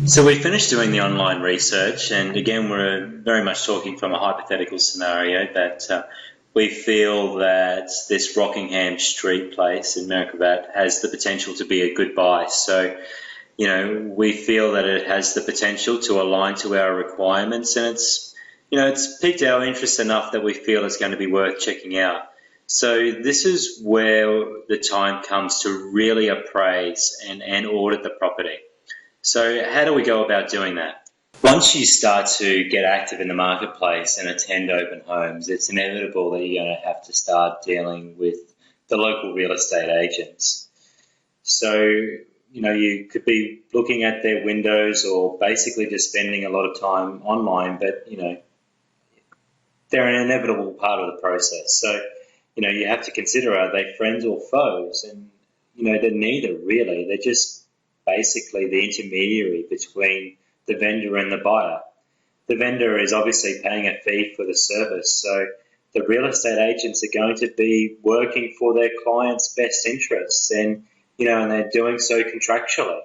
So we finished doing the online research, and again, we're very much talking from a hypothetical scenario that we feel that this Rockingham Street place in Merricabat has the potential to be a good buy. So, we feel that it has the potential to align to our requirements, and it's piqued our interest enough that we feel it's going to be worth checking out. So this is where the time comes to really appraise and audit the property. So how do we go about doing that? Once you start to get active in the marketplace and attend open homes, it's inevitable that you're going to have to start dealing with the local real estate agents. So, you could be looking at their windows or basically just spending a lot of time online, but, they're an inevitable part of the process. So, you have to consider, are they friends or foes? And, they're neither really. They're just basically the intermediary between the vendor and the buyer. The vendor is obviously paying a fee for the service, so the real estate agents are going to be working for their client's best interests, and they're doing so contractually.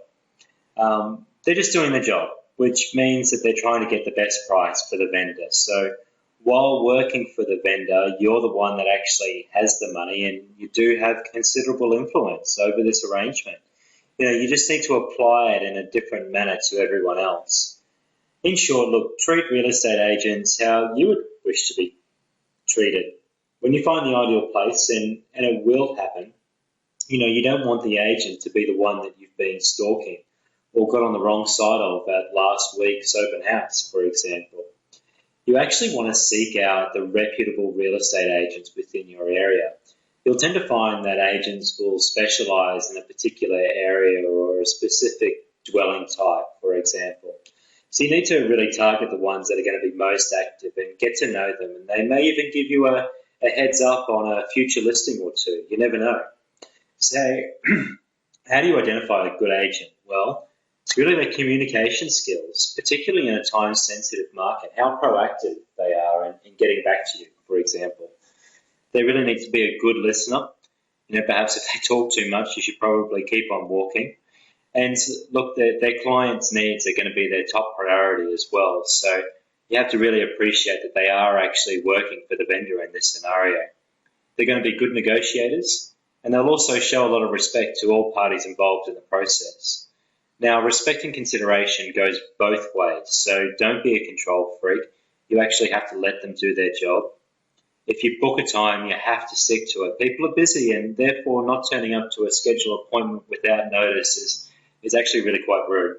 They're just doing the job, which means that they're trying to get the best price for the vendor. So while working for the vendor, you're the one that actually has the money, and you do have considerable influence over this arrangement. You just need to apply it in a different manner to everyone else. In short, look, treat real estate agents how you would wish to be treated. When you find the ideal place, and it will happen, you don't want the agent to be the one that you've been stalking or got on the wrong side of at last week's open house, for example. You actually want to seek out the reputable real estate agents within your area. You'll tend to find that agents will specialise in a particular area or a specific dwelling type, for example. So you need to really target the ones that are going to be most active and get to know them. And they may even give you a heads up on a future listing or two. You never know. So how do you identify a good agent? Well, it's really their communication skills, particularly in a time-sensitive market, how proactive they are in getting back to you, for example. They really need to be a good listener. Perhaps if they talk too much, you should probably keep on walking. And look, their clients' needs are going to be their top priority as well. So you have to really appreciate that they are actually working for the vendor in this scenario. They're going to be good negotiators, and they'll also show a lot of respect to all parties involved in the process. Now, respect and consideration goes both ways. So don't be a control freak. You actually have to let them do their job. If you book a time, you have to stick to it. People are busy, and therefore not turning up to a scheduled appointment without notice is actually really quite rude.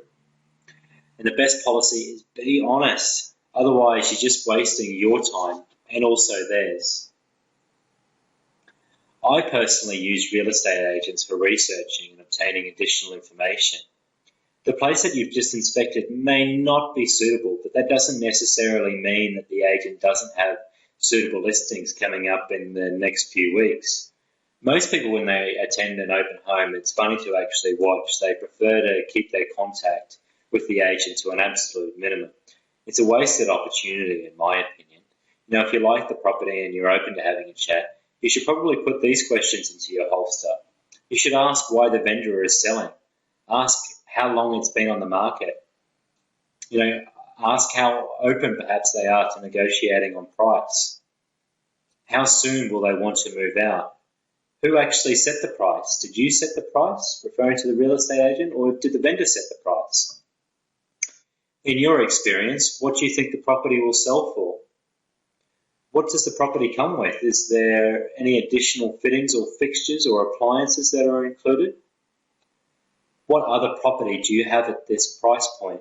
And the best policy is be honest. Otherwise, you're just wasting your time and also theirs. I personally use real estate agents for researching and obtaining additional information. The place that you've just inspected may not be suitable, but that doesn't necessarily mean that the agent doesn't have suitable listings coming up in the next few weeks. Most people, when they attend an open home, it's funny to actually watch. They prefer to keep their contact with the agent to an absolute minimum. It's a wasted opportunity, in my opinion. If you like the property and you're open to having a chat, you should probably put these questions into your holster. You should ask why the vendor is selling. Ask how long it's been on the market. Ask how open perhaps they are to negotiating on price. How soon will they want to move out? Who actually set the price? Did you set the price, referring to the real estate agent, or did the vendor set the price? In your experience, what do you think the property will sell for? What does the property come with? Is there any additional fittings or fixtures or appliances that are included? What other property do you have at this price point?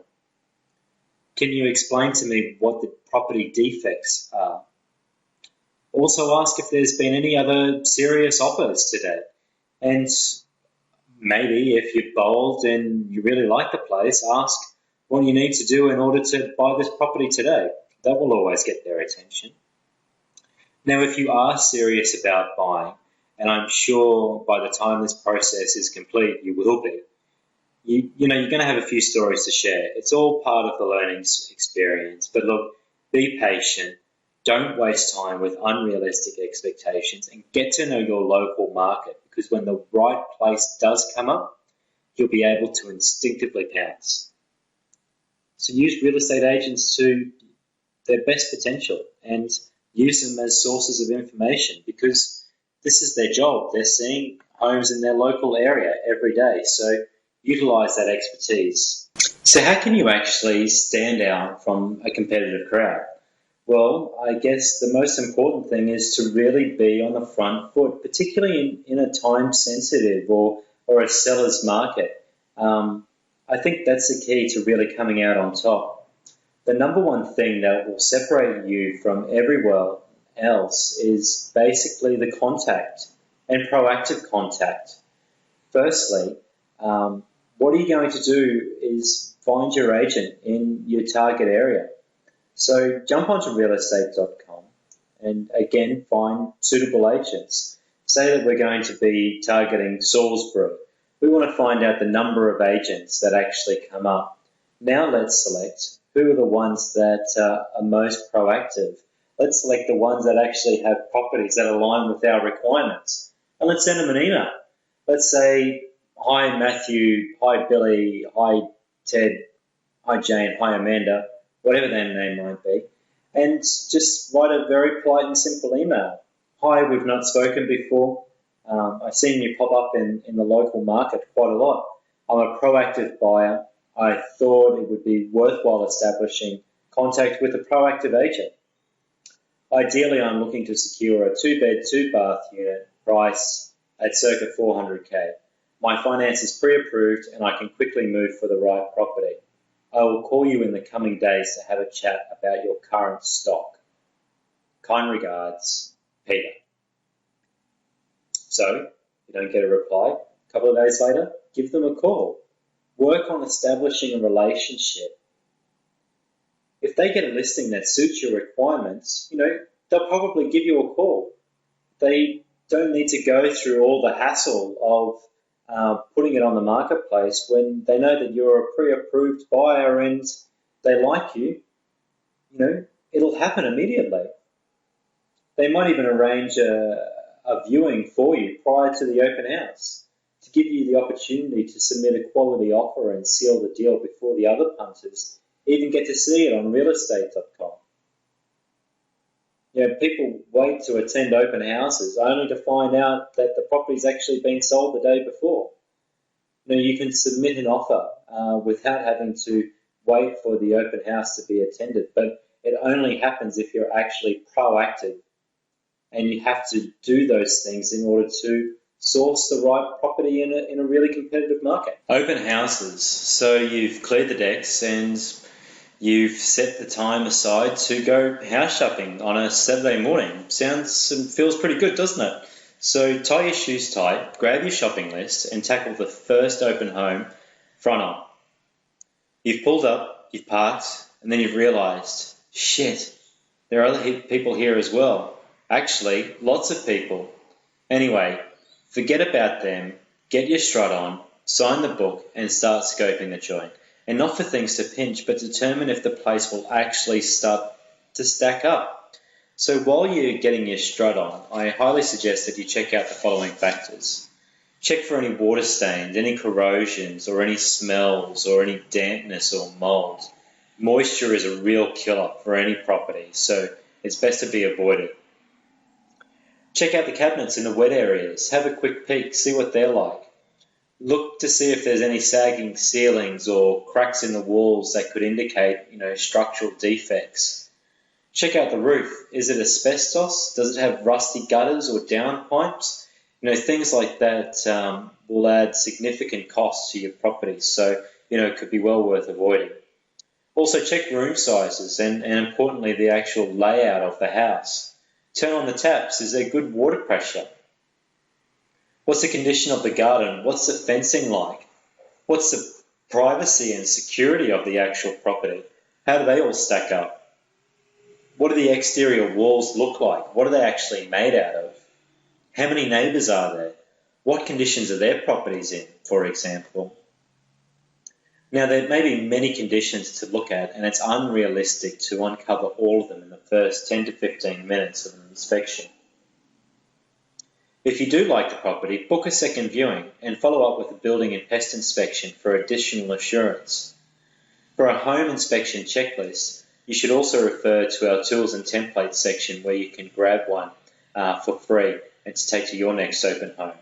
Can you explain to me what the property defects are? Also ask if there's been any other serious offers today. And maybe if you're bold and you really like the place, ask what you need to do in order to buy this property today. That will always get their attention. Now, if you are serious about buying, and I'm sure by the time this process is complete, you will be, you're going to have a few stories to share. It's all part of the learning experience. But look, be patient. Don't waste time with unrealistic expectations and get to know your local market, because when the right place does come up, you'll be able to instinctively pounce. So use real estate agents to their best potential and use them as sources of information, because this is their job. They're seeing homes in their local area every day. So utilize that expertise. So how can you actually stand out from a competitive crowd? Well, I guess the most important thing is to really be on the front foot, particularly in a time-sensitive or a seller's market. I think that's the key to really coming out on top. The number one thing that will separate you from everywhere else is basically the contact and proactive contact. Firstly, what are you going to do is find your agent in your target area. So jump onto realestate.com and again find suitable agents. Say that we're going to be targeting Salisbury. We want to find out the number of agents that actually come up. Now let's select who are the ones that are most proactive. Let's select the ones that actually have properties that align with our requirements. And let's send them an email. Let's say, hi Matthew, hi Billy, hi Ted, hi Jane, hi Amanda, whatever their name might be, and just write a very polite and simple email. Hi, we've not spoken before. I've seen you pop up in the local market quite a lot. I'm a proactive buyer. I thought it would be worthwhile establishing contact with a proactive agent. Ideally, I'm looking to secure a 2-bed, 2-bath unit price at circa 400K. My finance is pre-approved and I can quickly move for the right property. I will call you in the coming days to have a chat about your current stock. Kind regards, Peter. So, you don't get a reply. A couple of days later, give them a call. Work on establishing a relationship. If they get a listing that suits your requirements, they'll probably give you a call. They don't need to go through all the hassle of putting it on the marketplace when they know that you're a pre-approved buyer and they like you. It'll happen immediately. They might even arrange a viewing for you prior to the open house to give you the opportunity to submit a quality offer and seal the deal before the other punters even get to see it on realestate.com. People wait to attend open houses only to find out that the property's actually been sold the day before. You can submit an offer without having to wait for the open house to be attended, but it only happens if you're actually proactive, and you have to do those things in order to source the right property in a really competitive market. Open houses. So you've cleared the decks and you've set the time aside to go house shopping on a Saturday morning. Sounds and feels pretty good, doesn't it? So tie your shoes tight, grab your shopping list and tackle the first open home front on. You've pulled up, you've parked, and then you've realised, shit, there are other people here as well. Actually, lots of people. Anyway, forget about them, get your strut on, sign the book and start scoping the joint. And not for things to pinch, but determine if the place will actually start to stack up. So while you're getting your strut on, I highly suggest that you check out the following factors. Check for any water stains, any corrosions, or any smells, or any dampness or mold. Moisture is a real killer for any property, so it's best to be avoided. Check out the cabinets in the wet areas. Have a quick peek, see what they're like. Look to see if there's any sagging ceilings or cracks in the walls that could indicate, structural defects. Check out the roof. Is it asbestos? Does it have rusty gutters or downpipes? Things like that will add significant costs to your property, so, it could be well worth avoiding. Also check room sizes and importantly the actual layout of the house. Turn on the taps. Is there good water pressure? What's the condition of the garden? What's the fencing like? What's the privacy and security of the actual property? How do they all stack up? What do the exterior walls look like? What are they actually made out of? How many neighbours are there? What conditions are their properties in, for example? Now, there may be many conditions to look at, and it's unrealistic to uncover all of them in the first 10 to 15 minutes of an inspection. If you do like the property, book a second viewing and follow up with a building and pest inspection for additional assurance. For a home inspection checklist, you should also refer to our tools and templates section where you can grab one for free and to take to your next open home.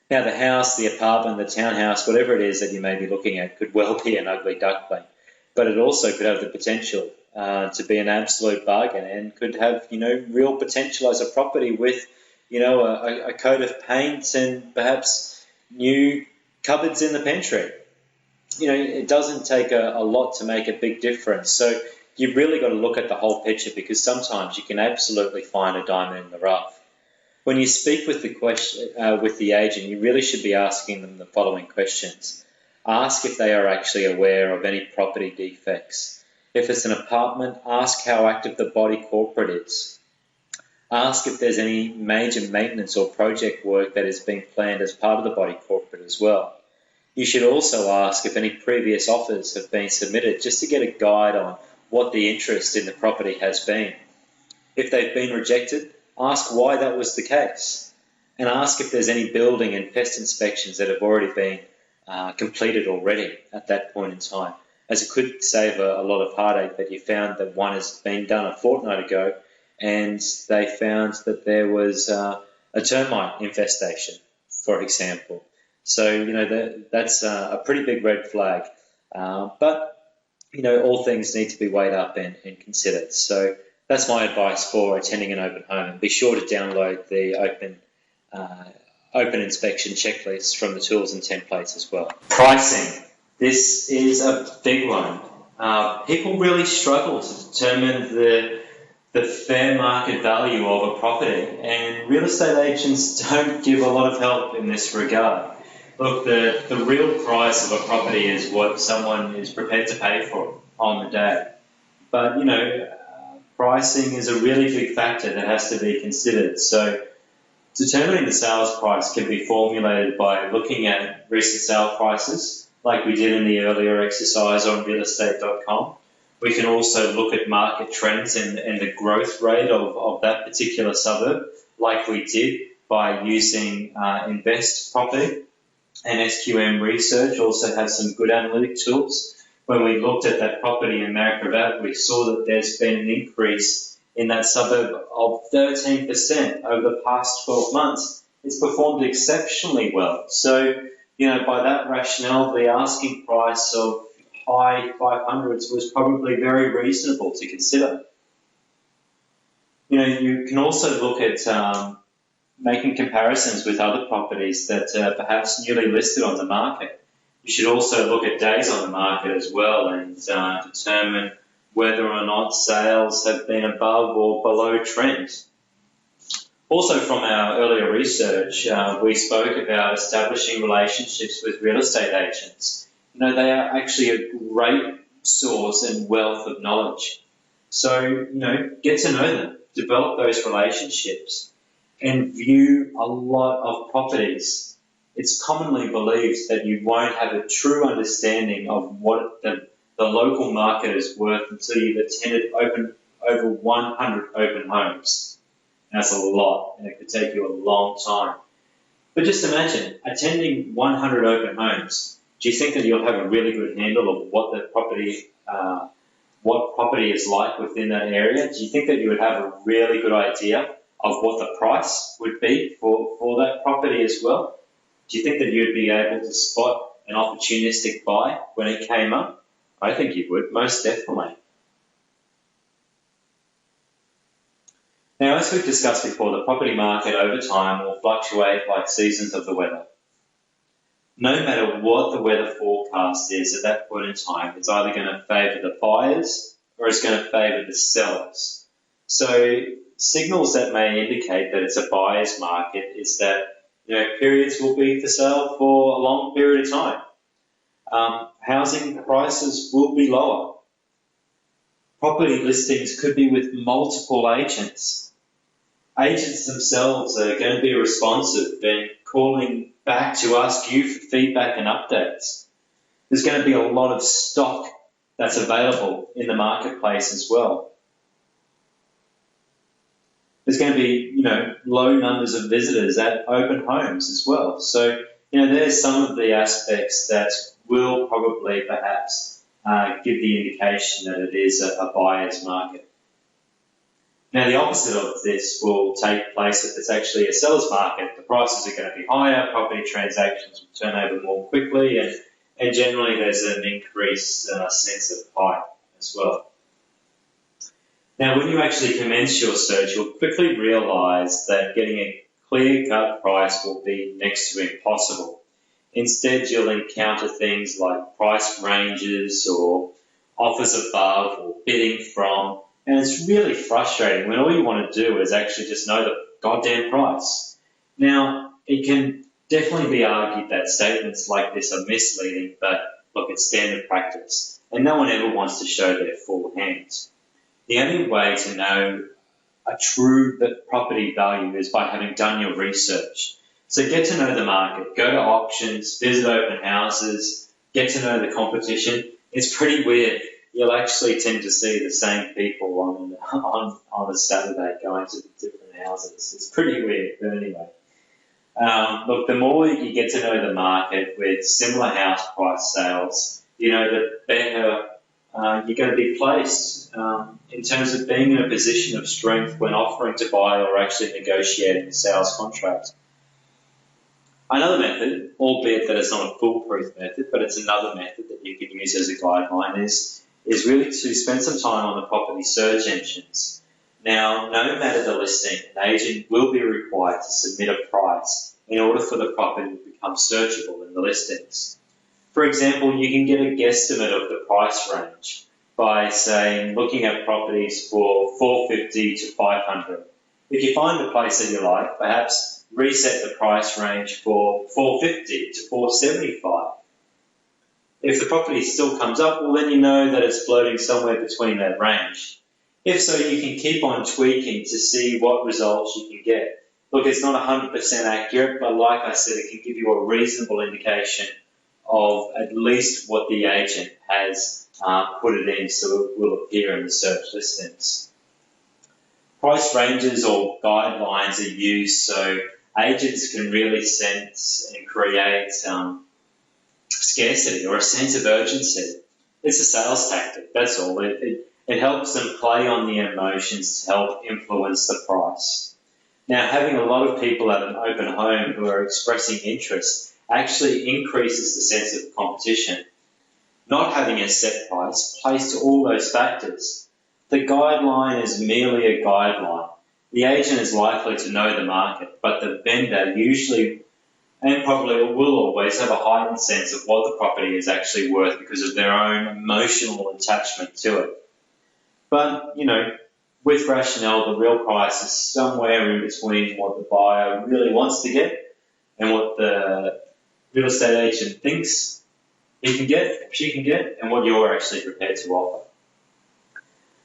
Now the house, the apartment, the townhouse, whatever it is that you may be looking at could well be an ugly duckling, but it also could have the potential to be an absolute bargain and could have, real potential as a property with, a coat of paint and perhaps new cupboards in the pantry. It doesn't take a lot to make a big difference. So you've really got to look at the whole picture because sometimes you can absolutely find a diamond in the rough. When you speak with the agent, you really should be asking them the following questions. Ask if they are actually aware of any property defects. If it's an apartment, ask how active the body corporate is. Ask if there's any major maintenance or project work that is being planned as part of the body corporate as well. You should also ask if any previous offers have been submitted just to get a guide on what the interest in the property has been. If they've been rejected, ask why that was the case, and ask if there's any building and pest inspections that have already been completed already at that point in time, as it could save a lot of heartache that you found that one has been done a fortnight ago and they found that there was a termite infestation, for example. So, that's a pretty big red flag. But all things need to be weighed up and considered. So that's my advice for attending an open home. And be sure to download the open inspection checklist from the tools and templates as well. Pricing. This is a big one. People really struggle to determine the fair market value of a property, and real estate agents don't give a lot of help in this regard. Look, the real price of a property is what someone is prepared to pay for it on the day. But, pricing is a really big factor that has to be considered. So determining the sales price can be formulated by looking at recent sale prices, like we did in the earlier exercise on realestate.com. We can also look at market trends and the growth rate of that particular suburb, like we did by using Invest Property. And SQM Research also has some good analytic tools. When we looked at that property in Marrickville, we saw that there's been an increase in that suburb of 13% over the past 12 months. It's performed exceptionally well. So, by that rationale, the asking price of high 500s was probably very reasonable to consider. You can also look at making comparisons with other properties that are perhaps newly listed on the market. You should also look at days on the market as well and determine whether or not sales have been above or below trend. Also from our earlier research, we spoke about establishing relationships with real estate agents. They are actually a great source and wealth of knowledge. So, get to know them, develop those relationships, and view a lot of properties. It's commonly believed that you won't have a true understanding of what the local market is worth until you've attended over 100 open homes. That's a lot, and it could take you a long time. But just imagine, attending 100 open homes, do you think that you'll have a really good handle of what the property is like within that area? Do you think that you would have a really good idea of what the price would be for that property as well? Do you think that you'd be able to spot an opportunistic buy when it came up? I think you would, most definitely. Now, as we've discussed before, the property market over time will fluctuate like seasons of the weather. No matter what the weather forecast is at that point in time, it's either going to favour the buyers or it's going to favour the sellers. So signals that may indicate that it's a buyer's market is that periods will be for sale for a long period of time. Housing prices will be lower. Property listings could be with multiple agents. Agents themselves are going to be responsive and calling back to ask you for feedback and updates. There's going to be a lot of stock that's available in the marketplace as well. There's going to be, low numbers of visitors at open homes as well. So, there's some of the aspects that will probably perhaps give the indication that it is a buyer's market. Now, the opposite of this will take place if it's actually a seller's market. The prices are going to be higher, property transactions will turn over more quickly, and generally there's an increased sense of hype as well. Now, when you actually commence your search, you'll quickly realise that getting a clear-cut price will be next to impossible. Instead, you'll encounter things like price ranges or offers above or bidding from, and it's really frustrating when all you want to do is actually just know the goddamn price. Now, it can definitely be argued that statements like this are misleading, but look, it's standard practice, and no one ever wants to show their full hand. The only way to know a true property value is by having done your research. So get to know the market, go to auctions, visit open houses, get to know the competition. It's pretty weird. You'll actually tend to see the same people on a Saturday going to the different houses. It's pretty weird, but anyway. Look, the more you get to know the market with similar house price sales, the better you're going to be placed in terms of being in a position of strength when offering to buy or actually negotiating a sales contract. Another method, albeit that it's not a foolproof method, but it's another method that you can use as a guideline, is really to spend some time on the property search engines. Now, no matter the listing, an agent will be required to submit a price in order for the property to become searchable in the listings. For example, you can get a guesstimate of the price range by, saying, looking at properties for $450 to $500. If you find a place that you like, perhaps reset the price range for $450 to $475. If the property still comes up, well, then you know that it's floating somewhere between that range. If so, you can keep on tweaking to see what results you can get. Look, it's not 100% accurate, but like I said, it can give you a reasonable indication of at least what the agent has put it in, so it will appear in the search listings. Price ranges or guidelines are used so agents can really sense and create scarcity or a sense of urgency. It's a sales tactic, that's all. It helps them play on the emotions to help influence the price. Now, having a lot of people at an open home who are expressing interest actually increases the sense of competition. Not having a set price plays to all those factors. The guideline is merely a guideline. The agent is likely to know the market, but the vendor usually and probably will always have a heightened sense of what the property is actually worth because of their own emotional attachment to it. But, with rationale, the real price is somewhere in between what the buyer really wants to get and what the real estate agent thinks he can get, she can get, and what you're actually prepared to offer.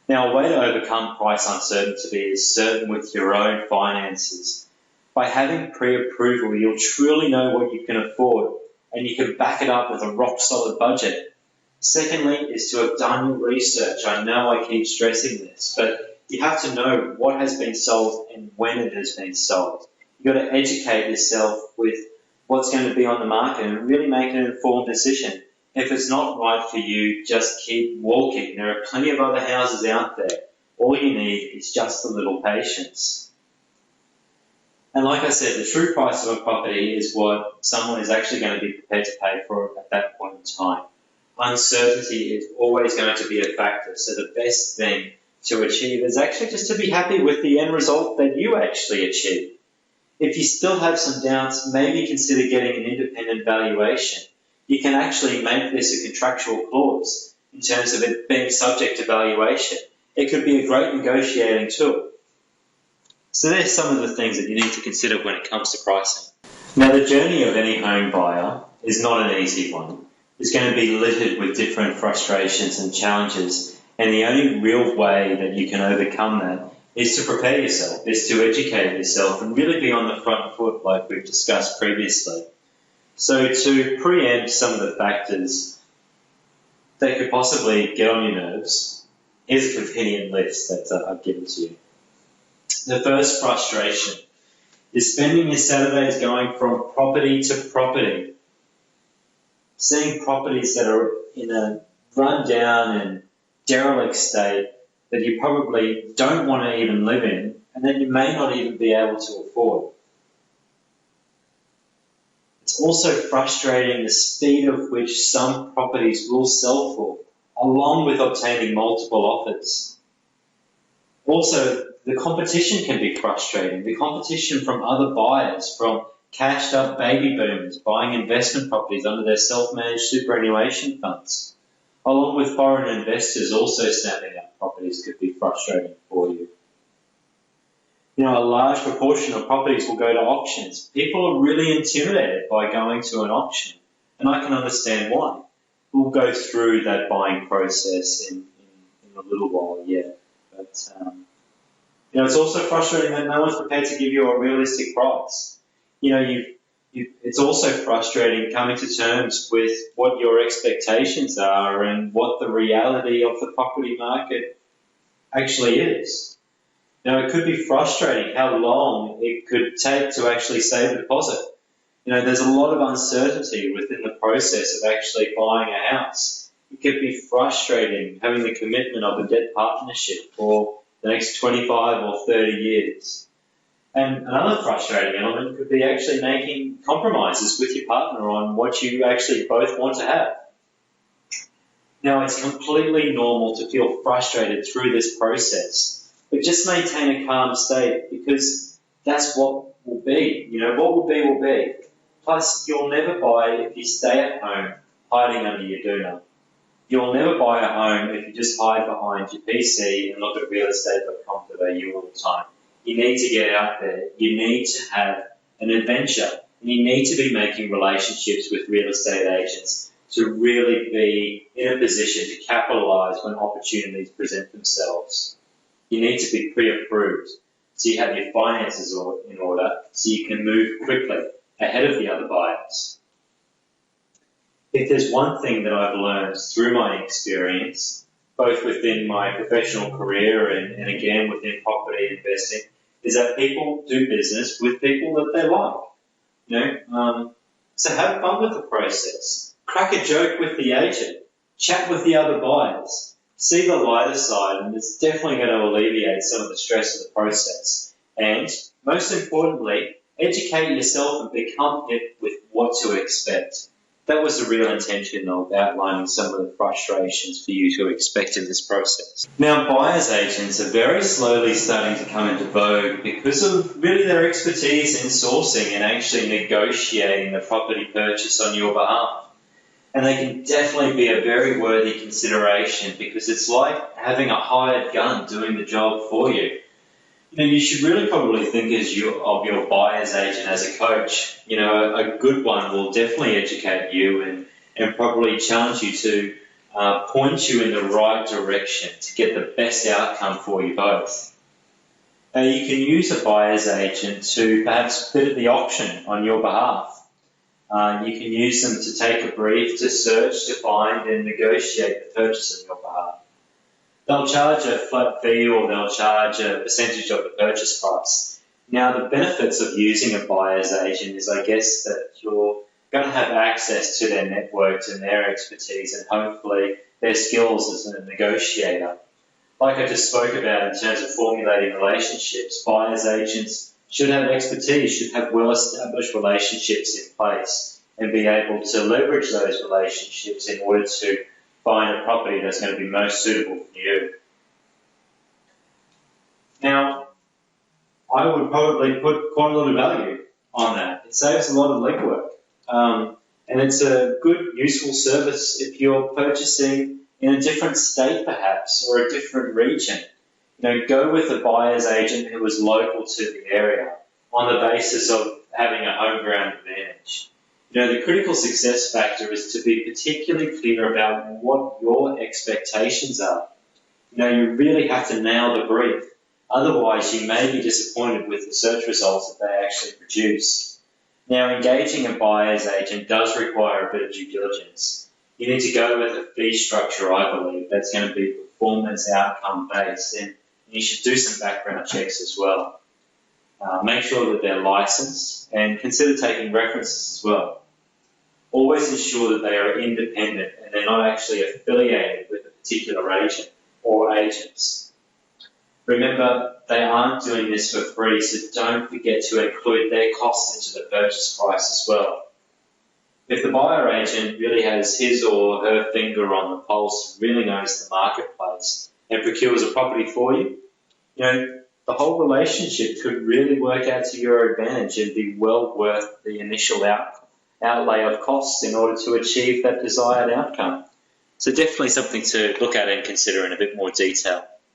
Now, a way to overcome price uncertainty is certain with your own finances. By having pre-approval, you'll truly know what you can afford, and you can back it up with a rock-solid budget. Secondly, is to have done your research. I know I keep stressing this, but you have to know what has been sold and when it has been sold. You've got to educate yourself with what's going to be on the market and really make an informed decision. If it's not right for you, just keep walking. There are plenty of other houses out there. All you need is just a little patience. And like I said, the true price of a property is what someone is actually going to be prepared to pay for it at that point in time. Uncertainty is always going to be a factor, so the best thing to achieve is actually just to be happy with the end result that you actually achieve. If you still have some doubts, maybe consider getting an independent valuation. You can actually make this a contractual clause in terms of it being subject to valuation. It could be a great negotiating tool. So there's some of the things that you need to consider when it comes to pricing. Now, the journey of any home buyer is not an easy one. It's going to be littered with different frustrations and challenges, and the only real way that you can overcome that is to prepare yourself, is to educate yourself and really be on the front foot like we've discussed previously. So to preempt some of the factors that could possibly get on your nerves, here's a convenient list that I've given to you. The first frustration is spending your Saturdays going from property to property, seeing properties that are in a run down and derelict state that you probably don't want to even live in, and then you may not even be able to afford. It's also frustrating the speed of which some properties will sell for, along with obtaining multiple offers. Also, the competition can be frustrating. The competition from other buyers, from cashed up baby boomers buying investment properties under their self-managed superannuation funds, along with foreign investors also snapping up properties, could be frustrating for you. You know, a large proportion of properties will go to auctions. People are really intimidated by going to an auction, and I can understand why. We'll go through that buying process in a little while, yeah. But, you know, it's also frustrating that no one's prepared to give you a realistic price. You know, it's also frustrating coming to terms with what your expectations are and what the reality of the property market actually is. Now, it could be frustrating how long it could take to actually save a deposit. You know, there's a lot of uncertainty within the process of actually buying a house. It could be frustrating having the commitment of a debt partnership for the next 25 or 30 years. And another frustrating element could be actually making compromises with your partner on what you actually both want to have. Now, it's completely normal to feel frustrated through this process, but just maintain a calm state, because that's what will be. You know, what will be will be. Plus, you'll never buy if you stay at home hiding under your doona. You'll never buy a home if you just hide behind your PC and look at realestate.com.au all the time. You need to get out there. You need to have an adventure. And you need to be making relationships with real estate agents to really be in a position to capitalize when opportunities present themselves. You need to be pre-approved, so you have your finances in order, so you can move quickly ahead of the other buyers. If there's one thing that I've learned through my experience, both within my professional career and again within property investing, is that people do business with people that they like. You know, so have fun with the process. Crack a joke with the agent. Chat with the other buyers. See the lighter side, and it's definitely going to alleviate some of the stress of the process. And most importantly, educate yourself and become hip with what to expect. That was the real intention of outlining some of the frustrations for you to expect in this process. Now, buyer's agents are very slowly starting to come into vogue because of really their expertise in sourcing and actually negotiating the property purchase on your behalf. And they can definitely be a very worthy consideration, because it's like having a hired gun doing the job for you. You know, you should really probably think of your buyer's agent as a coach. You know, a good one will definitely educate you and probably challenge you to point you in the right direction to get the best outcome for you both. Now, you can use a buyer's agent to perhaps bid at the auction on your behalf. You can use them to take a brief, to search, to find and negotiate the purchase on your behalf. They'll charge a flat fee, or they'll charge a percentage of the purchase price. Now, the benefits of using a buyer's agent is, I guess, that you're going to have access to their networks and their expertise and hopefully their skills as a negotiator. Like I just spoke about in terms of formulating relationships, buyer's agents should have expertise, should have well-established relationships in place and be able to leverage those relationships in order to find a property that's going to be most suitable for you. Now, I would probably put quite a lot of value on that. It saves a lot of legwork. And it's a good, useful service if you're purchasing in a different state perhaps, or a different region. You know, go with a buyer's agent who is local to the area on the basis of having a home ground advantage. You know, the critical success factor is to be particularly clear about what your expectations are. You know, you really have to nail the brief. Otherwise, you may be disappointed with the search results that they actually produce. Now, engaging a buyer's agent does require a bit of due diligence. You need to go with a fee structure, I believe, that's going to be performance outcome based, and you should do some background checks as well. Make sure that they're licensed and consider taking references as well. always ensure that they are independent and they're not actually affiliated with a particular agent or agents. Remember, they aren't doing this for free, so don't forget to include their costs into the purchase price as well. If the buyer agent really has his or her finger on the pulse, really knows the marketplace, and procures a property for you, the whole relationship could really work out to your advantage and be well worth the initial outlay of costs in order to achieve that desired outcome. So definitely something to look at and consider in a bit more detail.